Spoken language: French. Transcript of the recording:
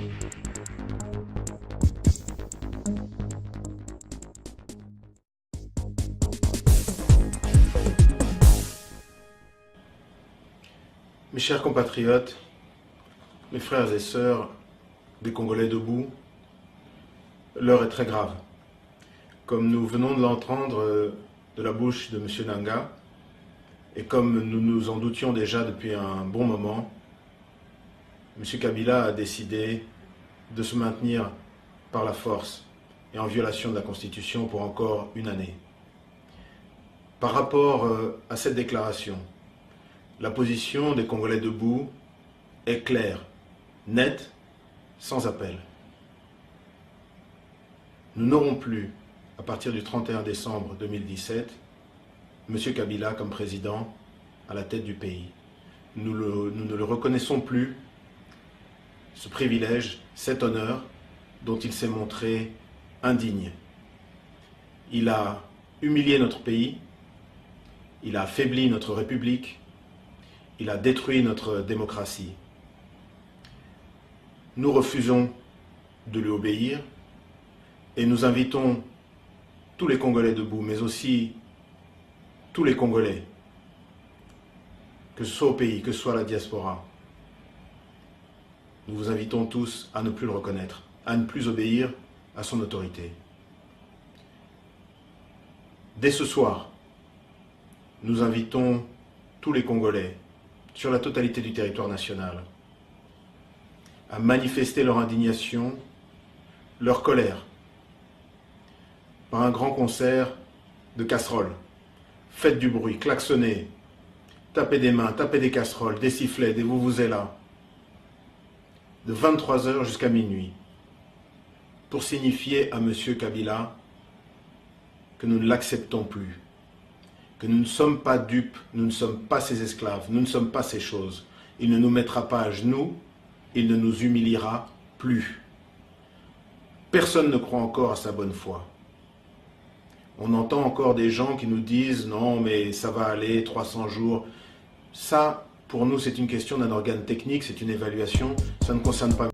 Mes chers compatriotes, mes frères et sœurs des Congolais debout, l'heure est très grave. Comme nous venons de l'entendre de la bouche de M. Nanga, et comme nous nous en doutions déjà depuis un bon moment, M. Kabila a décidé de se maintenir par la force et en violation de la Constitution pour encore une année. Par rapport à cette déclaration, la position des Congolais debout est claire, nette, sans appel. Nous n'aurons plus, à partir du 31 décembre 2017, M. Kabila comme président à la tête du pays. Nous ne le reconnaissons plus, ce privilège, cet honneur dont il s'est montré indigne. Il a humilié notre pays, il a affaibli notre République, il a détruit notre démocratie. Nous refusons de lui obéir et nous invitons tous les Congolais debout, mais aussi tous les Congolais, que ce soit au pays, que ce soit à la diaspora. Nous vous invitons tous à ne plus le reconnaître, à ne plus obéir à son autorité. Dès ce soir, nous invitons tous les Congolais sur la totalité du territoire national à manifester leur indignation, leur colère, par un grand concert de casseroles. Faites du bruit, klaxonnez, tapez des mains, tapez des casseroles, des sifflets, des vuvuzelas, de 23 h jusqu'à minuit, pour signifier à M. Kabila que nous ne l'acceptons plus, que nous ne sommes pas dupes, nous ne sommes pas ses esclaves, nous ne sommes pas ses choses. Il ne nous mettra pas à genoux, il ne nous humiliera plus. Personne ne croit encore à sa bonne foi. On entend encore des gens qui nous disent « Non, mais ça va aller, 300 jours ». Ça, pour nous, c'est une question d'un organe technique, c'est une évaluation, ça ne concerne pas...